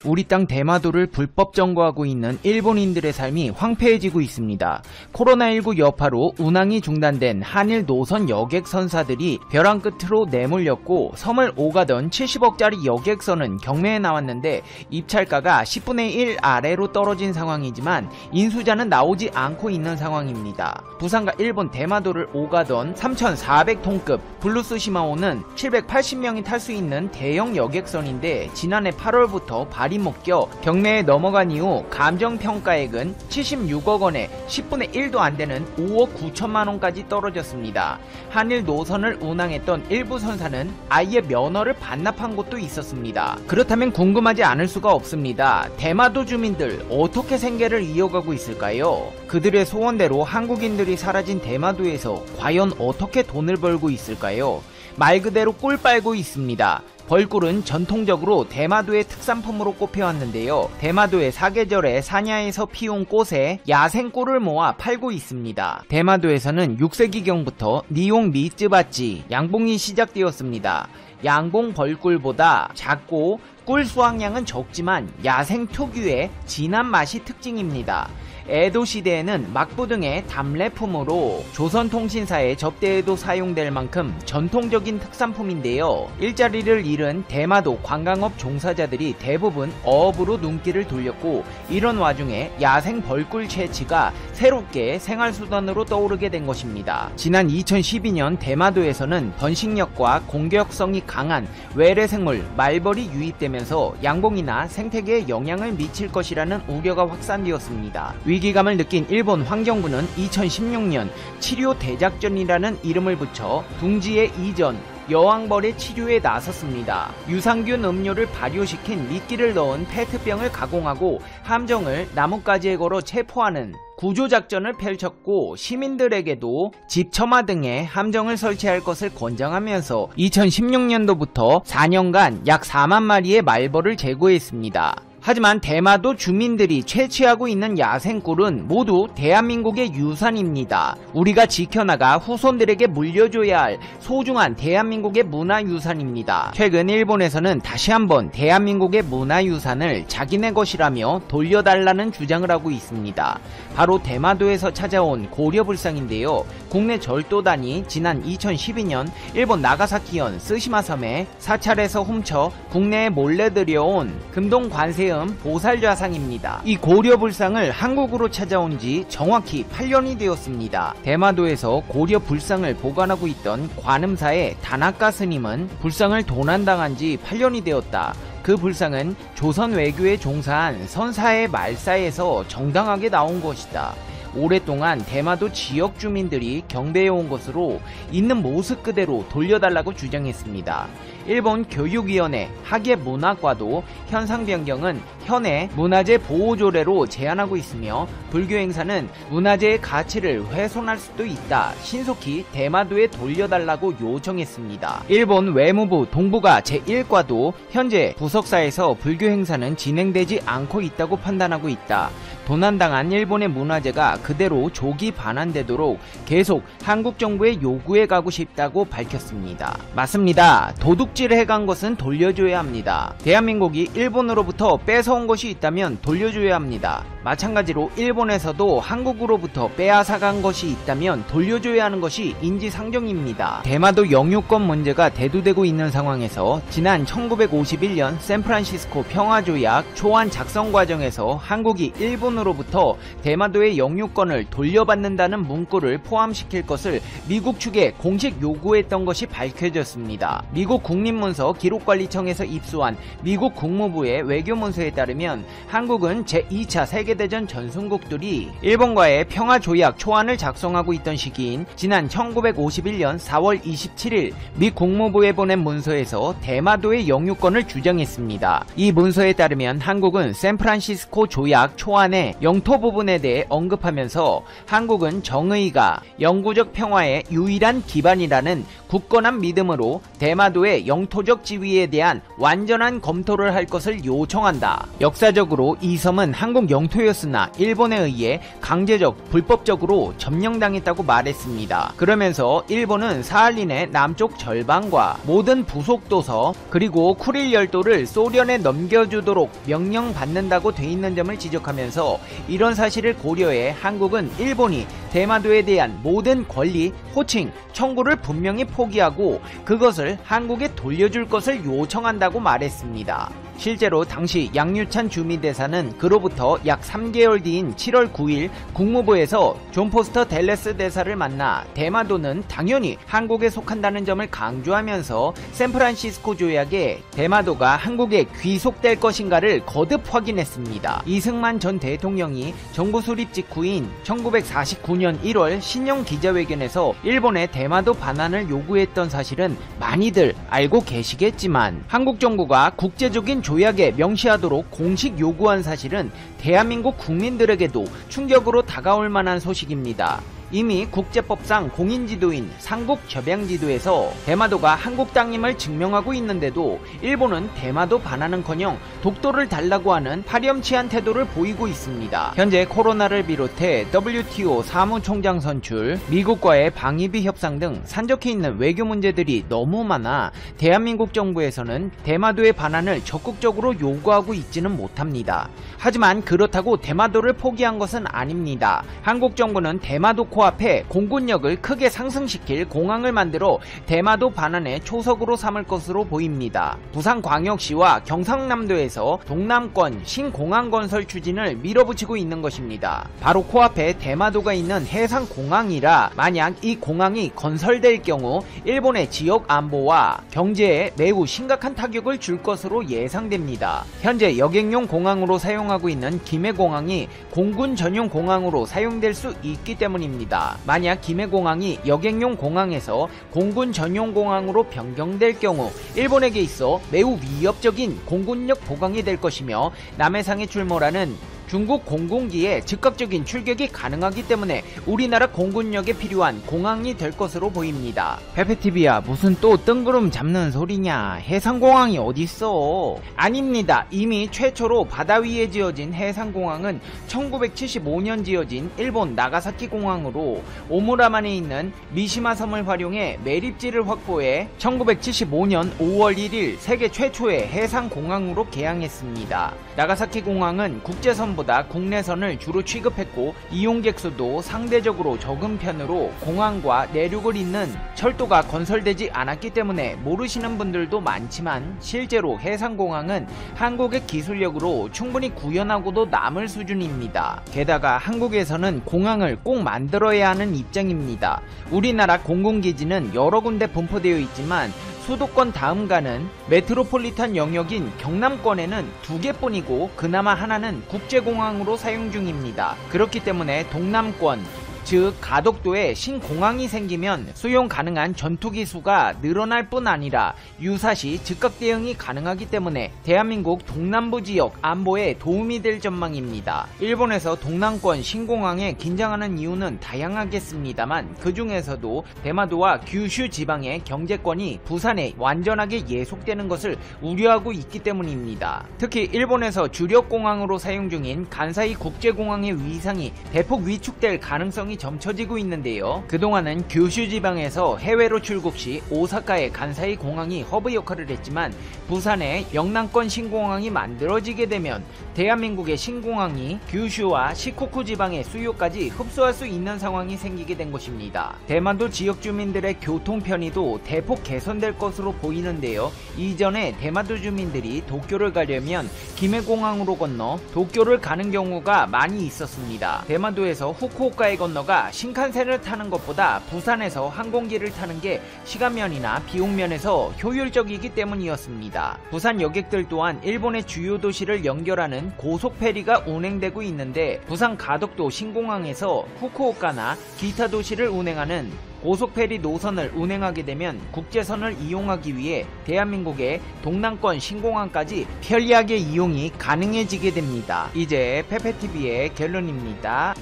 우리 땅 대마도를 불법 점거하고 있는 일본인들의 삶이 황폐해지고 있습니다. 코로나19 여파로 운항이 중단된 한일 노선 여객선사들이 벼랑 끝으로 내몰렸고 섬을 오가던 70억짜리 여객선은 경매에 나왔는데 입찰가가 10분의 1 아래로 떨어진 상황이지만 인수자는 나오지 않고 있는 상황입니다. 부산과 일본 대마도를 오가던 3,400톤급 블루스 시마오는 780명이 탈 수 있는 대형 여객선인데 지난해 8월부터 발이 묶여 경매에 넘어간 이후 감정평가액은 76억 원에 10분의 1도 안 되는 5억 9천만 원까지 떨어졌습니다. 한일 노선을 운항했던 일부 선사는 아예 면허를 반납한 곳도 있었습니다. 그렇다면 궁금하지 않을 수가 없습니다. 대마도 주민들 어떻게 생계를 이어가고 있을까요? 그들의 소원대로 한국인들이 사라진 대마도에서 과연 어떻게 돈을 벌고 있을까요? 말 그대로 꿀 빨고 있습니다. 벌꿀은 전통적으로 대마도의 특산품으로 꼽혀왔는데요. 대마도의 사계절에 사냐에서 피운 꽃에 야생꿀을 모아 팔고 있습니다. 대마도에서는 6세기경부터 니용 미쯔바찌, 양봉이 시작되었습니다. 양봉 벌꿀보다 작고 꿀 수확량은 적지만 야생 특유의 진한 맛이 특징입니다. 에도 시대에는 막부 등의 답례품으로 조선통신사의 접대에도 사용될 만큼 전통적인 특산품인데요. 일자리를 잃은 대마도 관광업 종사자들이 대부분 어업으로 눈길을 돌렸고 이런 와중에 야생 벌꿀 채취가 새롭게 생활수단으로 떠오르게 된 것입니다. 지난 2012년 대마도에서는 번식력과 공격성이 강한 외래생물 말벌이 유입되면서 양봉이나 생태계에 영향을 미칠 것이라는 우려가 확산되었습니다. 위기감을 느낀 일본 환경부는 2016년 치료 대작전이라는 이름을 붙여 둥지의 이전, 여왕벌의 치료에 나섰습니다. 유산균 음료를 발효시킨 미끼를 넣은 페트병을 가공하고 함정을 나뭇가지에 걸어 체포하는 구조작전을 펼쳤고 시민들에게도 집 처마 등에 함정을 설치할 것을 권장하면서 2016년도부터 4년간 약 4만 마리의 말벌을 제거했습니다. 하지만 대마도 주민들이 채취하고 있는 야생꿀은 모두 대한민국의 유산입니다. 우리가 지켜나가 후손들에게 물려줘야 할 소중한 대한민국의 문화유산입니다. 최근 일본에서는 다시 한번 대한민국의 문화유산을 자기네 것이라며 돌려달라는 주장을 하고 있습니다. 바로 대마도에서 찾아온 고려불상인데요. 국내 절도단이 지난 2012년 일본 나가사키현 스시마섬에 사찰에서 훔쳐 국내에 몰래 들여온 금동관세음 보살좌상입니다. 이 고려불상을 한국으로 찾아온 지 정확히 8년이 되었습니다. 대마도에서 고려불상을 보관하고 있던 관음사의 다나카 스님은 불상을 도난당한 지 8년이 되었다. 그 불상은 조선 외교에 종사한 선사의 말사에서 정당하게 나온 것이다. 오랫동안 대마도 지역 주민들이 경배해온 것으로 있는 모습 그대로 돌려달라고 주장했습니다. 일본 교육위원회 학예문학과도 현상 변경은 현행 문화재 보호조례로 제한하고 있으며 불교 행사는 문화재의 가치를 훼손할 수도 있다. 신속히 대마도에 돌려달라고 요청했습니다. 일본 외무부 동북아 제1과도 현재 부석사에서 불교 행사는 진행되지 않고 있다고 판단하고 있다. 도난당한 일본의 문화재가 그대로 조기 반환되도록 계속 한국 정부의 요구해 가고 싶다고 밝혔습니다. 맞습니다. 도둑질 해간 것은 돌려줘야 합니다. 대한민국이 일본으로부터 뺏어온 것이 있다면 돌려줘야 합니다. 마찬가지로 일본에서도 한국으로부터 빼앗아간 것이 있다면 돌려줘야 하는 것이 인지상정입니다. 대마도 영유권 문제가 대두되고 있는 상황에서 지난 1951년 샌프란시스코 평화조약 초안 작성 과정에서 한국이 일본으로부터 대마도의 영유권을 돌려받는다는 문구를 포함시킬 것을 미국 측에 공식 요구했던 것이 밝혀졌습니다. 미국 국립문서 기록관리청에서 입수한 미국 국무부의 외교문서에 따르면 한국은 제2차 세계대전 전순국들이 일본과의 평화조약 초안을 작성하고 있던 시기인 지난 1951년 4월 27일 미 국무부에 보낸 문서에서 대마도의 영유권을 주장했습니다. 이 문서에 따르면 한국은 샌프란시스코 조약 초안에 일본의 영토 부분에 대해 언급하면서 한국은 정의가 영구적 평화의 유일한 기반이라는 굳건한 믿음으로 대마도의 영토적 지위에 대한 완전한 검토를 할 것을 요청한다. 역사적으로 이 섬은 한국 영토였으나 일본에 의해 강제적 불법적으로 점령당했다고 말했습니다. 그러면서 일본은 사할린의 남쪽 절반과 모든 부속도서 그리고 쿠릴 열도를 소련에 넘겨주도록 명령받는다고 돼 있는 점을 지적하면서 이런 사실을 고려해 한국은 일본이 대마도에 대한 모든 권리, 호칭, 청구를 분명히 포기하고 그것을 한국에 돌려줄 것을 요청한다고 말했습니다. 실제로 당시 양유찬 주미대사는 그로부터 약 3개월 뒤인 7월 9일 국무부에서 존 포스터 댈레스 대사를 만나 대마도는 당연히 한국에 속한다는 점을 강조하면서 샌프란시스코 조약에 대마도가 한국에 귀속될 것인가를 거듭 확인했습니다. 이승만 전 대통령이 정부 수립 직후인 1949년 1월 신년 기자회견에서 일본의 대마도 반환을 요구했던 사실은 많이들 알고 계시겠지만 한국 정부가 국제적인 조약에 명시하도록 공식 요구한 사실은 대한민국 국민들에게도 충격으로 다가올 만한 소식입니다. 이미 국제법상 공인지도인 삼국접양지도에서 대마도가 한국 땅임을 증명하고 있는데도 일본은 대마도 반환은커녕 독도를 달라고 하는 파렴치한 태도를 보이고 있습니다. 현재 코로나를 비롯해 WTO 사무총장 선출, 미국과의 방위비 협상 등 산적해 있는 외교 문제들이 너무 많아 대한민국 정부에서는 대마도의 반환을 적극적으로 요구하고 있지는 못합니다. 하지만 그렇다고 대마도를 포기한 것은 아닙니다. 한국 정부는 대마도 코앞에 공군력을 크게 상승시킬 공항을 만들어 대마도 반환의 초석으로 삼을 것으로 보입니다. 부산광역시와 경상남도에서 동남권 신공항 건설 추진을 밀어붙이고 있는 것입니다. 바로 코앞에 대마도가 있는 해상공항이라 만약 이 공항이 건설될 경우 일본의 지역 안보와 경제에 매우 심각한 타격을 줄 것으로 예상됩니다. 현재 여객용 공항으로 사용하고 있는 김해공항이 공군 전용 공항으로 사용될 수 있기 때문입니다. 만약 김해공항이 여객용 공항에서 공군 전용 공항으로 변경될 경우 일본에게 있어 매우 위협적인 공군력 보강이 될 것이며 남해상에 출몰하는 중국 공군기에 즉각적인 출격이 가능하기 때문에 우리나라 공군력에 필요한 공항이 될 것으로 보입니다. 페페TV야 무슨 또 뜬구름 잡는 소리냐. 해상공항이 어딨어. 아닙니다. 이미 최초로 바다 위에 지어진 해상공항은 1975년 지어진 일본 나가사키 공항으로 오무라만에 있는 미시마 섬을 활용해 매립지를 확보해 1975년 5월 1일 세계 최초의 해상공항으로 개항했습니다. 나가사키 공항은 국제선보다 국내선을 주로 취급했고 이용객 수도 상대적으로 적은 편으로 공항과 내륙을 잇는 철도가 건설되지 않았기 때문에 모르시는 분들도 많지만 실제로 해상공항은 한국의 기술력으로 충분히 구현하고도 남을 수준입니다. 게다가 한국에서는 공항을 꼭 만들어야 하는 입장입니다. 우리나라 공군기지는 여러 군데 분포되어 있지만 수도권 다음가는 메트로폴리탄 영역인 경남권에는 2개뿐이고 그나마 하나는 국제공항으로 사용 중입니다. 그렇기 때문에 동남권 즉 가덕도에 신공항이 생기면 수용 가능한 전투기 수가 늘어날 뿐 아니라 유사시 즉각 대응이 가능하기 때문에 대한민국 동남부 지역 안보에 도움이 될 전망입니다. 일본에서 동남권 신공항에 긴장하는 이유는 다양하겠습니다만 그 중에서도 대마도와 규슈 지방의 경제권이 부산에 완전하게 예속되는 것을 우려하고 있기 때문입니다. 특히 일본에서 주력 공항으로 사용 중인 간사이 국제공항의 위상이 대폭 위축될 가능성이 점쳐지고 있는데요. 그동안은 규슈 지방에서 해외로 출국 시 오사카의 간사이 공항이 허브 역할을 했지만 부산의 영남권 신공항이 만들어지게 되면 대한민국의 신공항이 규슈와 시코쿠 지방의 수요까지 흡수할 수 있는 상황이 생기게 된 것입니다. 대마도 지역 주민들의 교통 편의도 대폭 개선될 것으로 보이는데요. 이전에 대마도 주민들이 도쿄를 가려면 김해공항으로 건너 도쿄를 가는 경우가 많이 있었습니다. 대마도에서 후쿠오카에 건너가 신칸센을 타는 것보다 부산에서 항공기를 타는 게 시간면이나 비용면에서 효율적이기 때문이었습니다. 부산 여객들 또한 일본의 주요 도시를 연결하는 고속페리가 운행되고 있는데 부산 가덕도 신공항에서 후쿠오카나 기타 도시를 운행하는 고속페리 노선을 운행하게 되면 국제선을 이용하기 위해 대한민국의 동남권 신공항까지 편리하게 이용이 가능해지게 됩니다. 이제 페페TV의 결론입니다.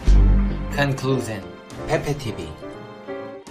Conclusion. 페페TV.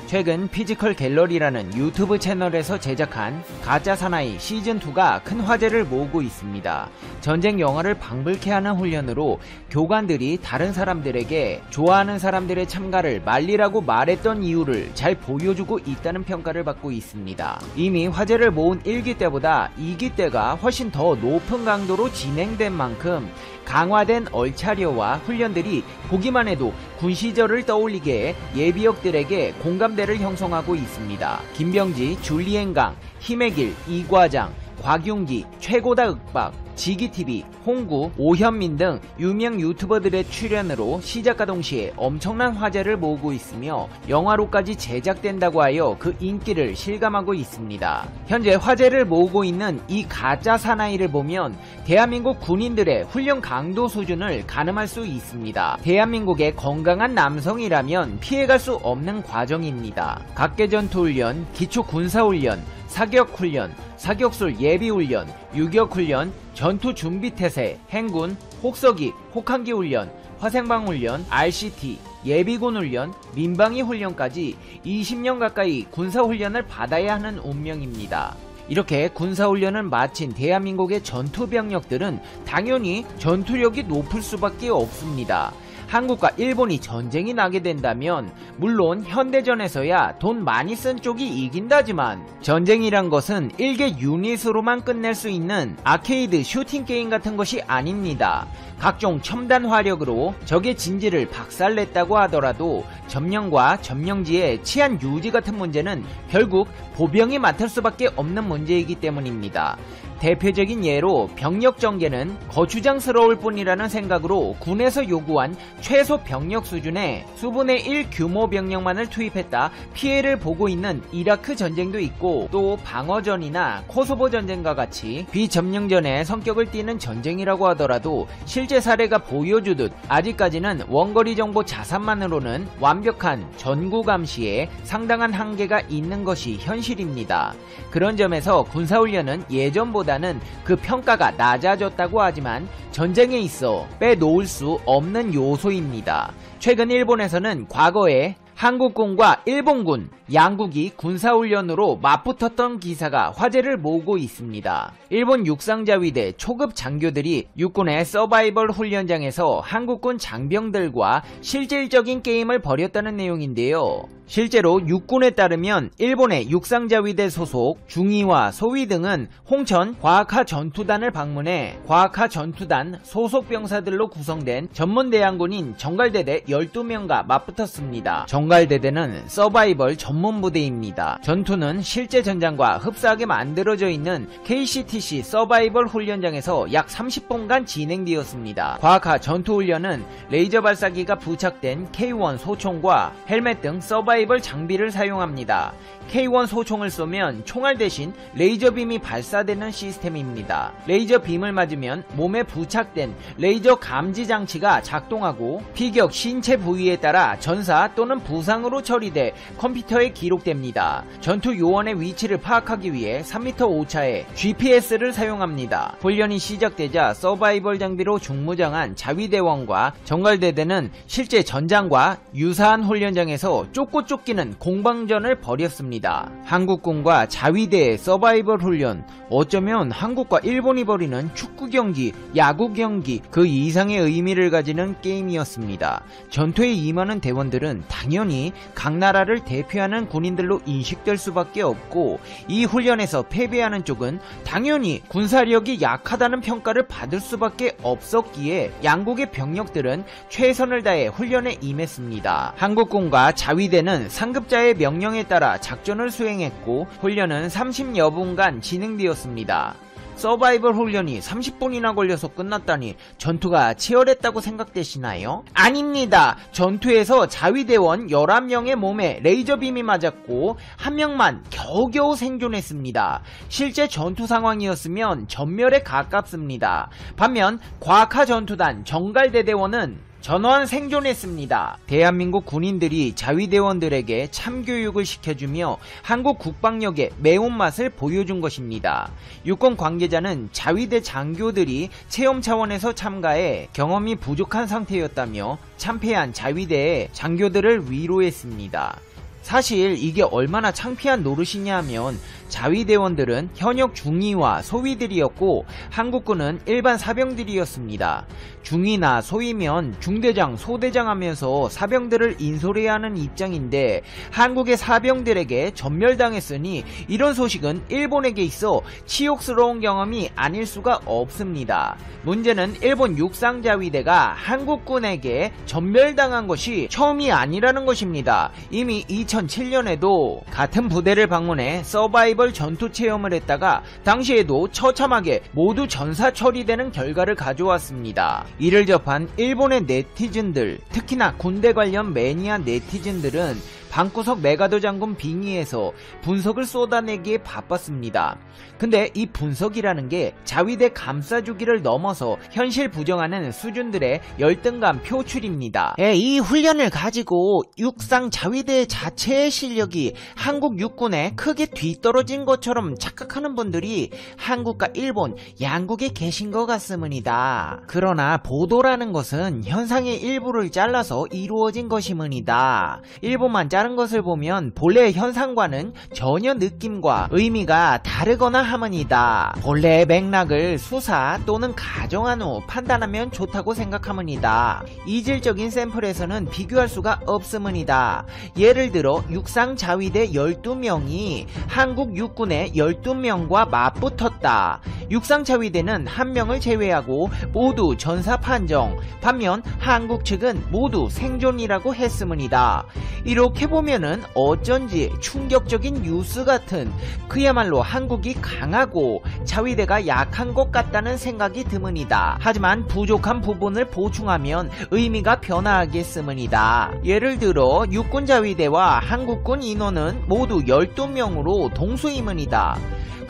최근 피지컬 갤러리라는 유튜브 채널에서 제작한 가짜 사나이 시즌2가 큰 화제를 모으고 있습니다. 전쟁 영화를 방불케 하는 훈련으로 교관들이 다른 사람들에게 좋아하는 사람들의 참가를 말리라고 말했던 이유를 잘 보여주고 있다는 평가를 받고 있습니다. 이미 화제를 모은 1기 때보다 2기 때가 훨씬 더 높은 강도로 진행된 만큼 강화된 얼차려와 훈련들이 보기만 해도 군 시절을 떠올리게 해 예비역들에게 공감대를 형성하고 있습니다. 김병지, 줄리엔강, 힘의 길, 이과장, 곽윤기, 최고다 윽박, 지기TV, 홍구, 오현민 등 유명 유튜버들의 출연으로 시작과 동시에 엄청난 화제를 모으고 있으며 영화로까지 제작된다고 하여 그 인기를 실감하고 있습니다. 현재 화제를 모으고 있는 이 가짜 사나이를 보면 대한민국 군인들의 훈련 강도 수준을 가늠할 수 있습니다. 대한민국의 건강한 남성이라면 피해갈 수 없는 과정입니다. 각계전투훈련, 기초군사훈련, 사격훈련, 사격술 예비훈련, 유격훈련, 전투준비태세, 행군, 혹서기, 혹한기훈련, 화생방훈련, RCT, 예비군훈련, 민방위훈련까지 20년 가까이 군사훈련을 받아야 하는 운명입니다. 이렇게 군사훈련을 마친 대한민국의 전투병력들은 당연히 전투력이 높을 수밖에 없습니다. 한국과 일본이 전쟁이 나게 된다면 물론 현대전에서야 돈 많이 쓴 쪽이 이긴다지만 전쟁이란 것은 일개 유닛으로만 끝낼 수 있는 아케이드 슈팅 게임 같은 것이 아닙니다. 각종 첨단 화력으로 적의 진지를 박살냈다고 하더라도 점령과 점령지의 치안 유지 같은 문제는 결국 보병이 맡을 수밖에 없는 문제이기 때문입니다. 대표적인 예로 병력 전개는 거추장스러울 뿐이라는 생각으로 군에서 요구한 최소 병력 수준의 수분의 1 규모 병력만을 투입했다 피해를 보고 있는 이라크 전쟁도 있고, 또 방어전이나 코소보 전쟁과 같이 비점령전의 성격을 띠는 전쟁이라고 하더라도 실제 사례가 보여주듯 아직까지는 원거리 정보 자산만으로는 완벽한 전구 감시에 상당한 한계가 있는 것이 현실입니다. 그런 점에서 군사훈련은 예전보다는 그 평가가 낮아졌다고 하지만 전쟁에 있어 빼놓을 수 없는 요소입니다. 최근 일본에서는 과거에 한국군과 일본군 양국이 군사훈련으로 맞붙었던 기사가 화제를 모으고 있습니다. 일본 육상자위대 초급 장교들이 육군의 서바이벌 훈련장에서 한국군 장병들과 실질적인 게임을 벌였다는 내용인데요. 실제로 육군에 따르면 일본의 육상자위대 소속 중위와 소위 등은 홍천 과학하 전투단을 방문해 과학하 전투단 소속 병사들로 구성된 전문대항군인 정갈대대 12명과 맞붙었습니다. 정갈대대는 서바이벌 전문부대입니다. 전투는 실제 전장과 흡사하게 만들어져 있는 KCTC 서바이벌 훈련장에서 약 30분간 진행되었습니다. 과학하 전투훈련은 레이저 발사기가 부착된 K1 소총과 헬멧 등 서바이벌 장비를 사용합니다. K1 소총을 쏘면 총알 대신 레이저 빔이 발사되는 시스템입니다. 레이저 빔을 맞으면 몸에 부착된 레이저 감지 장치가 작동하고 피격 신체 부위에 따라 전사 또는 부상으로 처리돼 컴퓨터에 기록됩니다. 전투 요원의 위치를 파악하기 위해 3m 오차의 GPS를 사용합니다. 훈련이 시작되자 서바이벌 장비로 중무장한 자위대원과 정갈대대는 실제 전장과 유사한 훈련장에서 쫓기는 공방전을 벌였습니다. 한국군과 자위대의 서바이벌 훈련, 어쩌면 한국과 일본이 벌이는 축구 경기, 야구 경기 그 이상의 의미를 가지는 게임이었습니다. 전투에 임하는 대원들은 당연히 각 나라를 대표하는 군인들로 인식될 수밖에 없고, 이 훈련에서 패배하는 쪽은 당연히 군사력이 약하다는 평가를 받을 수밖에 없었기에 양국의 병력들은 최선을 다해 훈련에 임했습니다. 한국군과 자위대는 상급자의 명령에 따라 작전을 수행했고 훈련은 30여 분간 진행되었습니다. 서바이벌 훈련이 30분이나 걸려서 끝났다니 전투가 치열했다고 생각되시나요? 아닙니다. 전투에서 자위대원 11명의 몸에 레이저빔이 맞았고 한 명만 겨우겨우 생존했습니다. 실제 전투 상황이었으면 전멸에 가깝습니다. 반면 과학하 전투단 정갈대대원은 전원 생존했습니다. 대한민국 군인들이 자위대원들에게 참교육을 시켜주며 한국 국방력의 매운맛을 보여준 것입니다. 육군 관계자는 자위대 장교들이 체험 차원에서 참가해 경험이 부족한 상태였다며 참패한 자위대의 장교들을 위로했습니다. 사실 이게 얼마나 창피한 노릇이냐 하면 자위대원들은 현역 중위와 소위들이었고 한국군은 일반 사병들이었습니다. 중위나 소위면 중대장, 소대장 하면서 사병들을 인솔해야 하는 입장인데 한국의 사병들에게 전멸당했으니 이런 소식은 일본에게 있어 치욕스러운 경험이 아닐 수가 없습니다. 문제는 일본 육상자위대가 한국군에게 전멸당한 것이 처음이 아니라는 것입니다. 이미 2007년에도 같은 부대를 방문해 서바이벌 전투 체험을 했다가 당시에도 처참하게 모두 전사 처리되는 결과를 가져왔습니다. 이를 접한 일본의 네티즌들, 특히나 군대 관련 매니아 네티즌들은 방구석 메가더 장군 빙의에서 분석을 쏟아내기에 바빴습니다. 근데 이 분석이라는 게 자위대 감싸주기를 넘어서 현실 부정하는 수준들의 열등감 표출입니다. 이 훈련을 가지고 육상 자위대 자체의 실력이 한국 육군에 크게 뒤떨어진 것처럼 착각하는 분들이 한국과 일본 양국에 계신 것 같습니다. 그러나 보도라는 것은 현상의 일부를 잘라서 이루어진 것이문이다. 일부만 자른 것을 보면 본래의 현상과는 전혀 느낌과 의미가 다르거나 함은이다. 본래의 맥락을 수사 또는 가정한 후 판단하면 좋다고 생각함은이다. 이질적인 샘플에서는 비교할 수가 없음은이다. 예를 들어 육상 자위대 12명이 한국 육군의 12명과 맞붙었다. 육상 자위대는 한 명을 제외하고 모두 전사 판정, 반면 한국 측은 모두 생존이라고 했음은이다. 이렇게 보면은 어쩐지 충격적인 뉴스 같은, 그야말로 한국이 강하고 자위대가 약한 것 같다는 생각이 드문이다. 하지만 부족한 부분을 보충하면 의미가 변화하겠음은이다. 예를 들어 육군 자위대와 한국군 인원은 모두 12명으로 동수임은이다.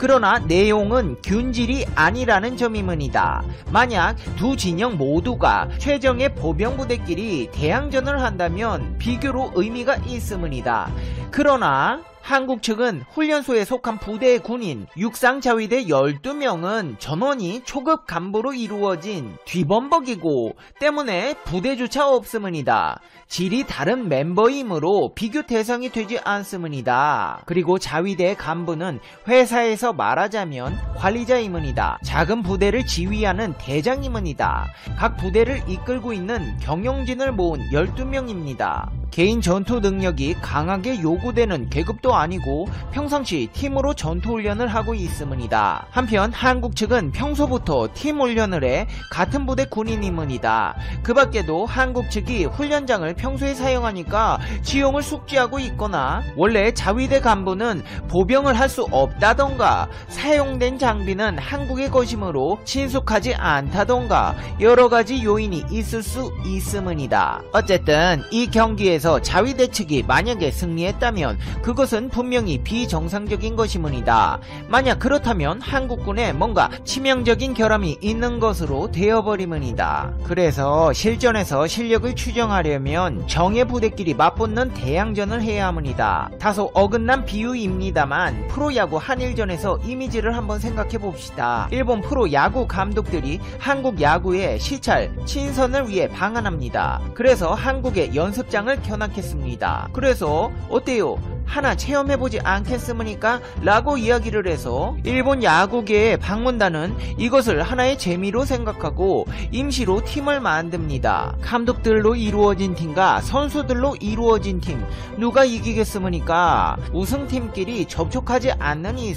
그러나 내용은 균질이 아니라는 점이문이다. 만약 두 진영 모두가 최정예 보병부대끼리 대항전을 한다면 비교로 의미가 있음은이다. 그러나 한국 측은 훈련소에 속한 부대의 군인 육상자위대 12명은 전원이 초급 간부로 이루어진 뒤범벅이고 때문에 부대조차 없음은이다. 질이 다른 멤버이므로 비교 대상이 되지 않음은이다. 그리고 자위대 간부는 회사에서 말하자면 관리자임은이다. 작은 부대를 지휘하는 대장임은이다. 각 부대를 이끌고 있는 경영진을 모은 12명입니다. 개인 전투 능력이 강하게 요구되는 계급도 아니고 평상시 팀으로 전투 훈련을 하고 있음은이다. 한편 한국 측은 평소부터 팀 훈련을 해 같은 부대 군인임은이다. 그 밖에도 한국 측이 훈련장을 평소에 사용하니까 지용을 숙지하고 있거나 원래 자위대 간부는 보병을 할 수 없다던가 사용된 장비는 한국의 것이므로 친숙하지 않다던가 여러가지 요인이 있을 수 있음은이다. 어쨌든 이 경기에서 자위대 측이 만약에 승리했다면 그것은 분명히 비정상적인 것이문이다. 만약 그렇다면 한국군에 뭔가 치명적인 결함이 있는 것으로 되어버림은이다. 그래서 실전에서 실력을 추정하려면 정예 부대끼리 맞붙는 대항전을 해야 함은이다. 다소 어긋난 비유입니다만 프로야구 한일전에서 이미지를 한번 생각해봅시다. 일본 프로야구 감독들이 한국 야구의 시찰, 친선을 위해 방한합니다. 그래서 한국의 연습장을 견학했습니다. 그래서 어때요? 하나 체험해보지 않겠습니까? 라고 이야기를 해서 일본 야구계의 방문단은 이것을 하나의 재미로 생각하고 임시로 팀을 만듭니다. 감독들로 이루어진 팀과 선수들로 이루어진 팀, 누가 이기겠습니까? 우승팀끼리 접촉하지 않는 이상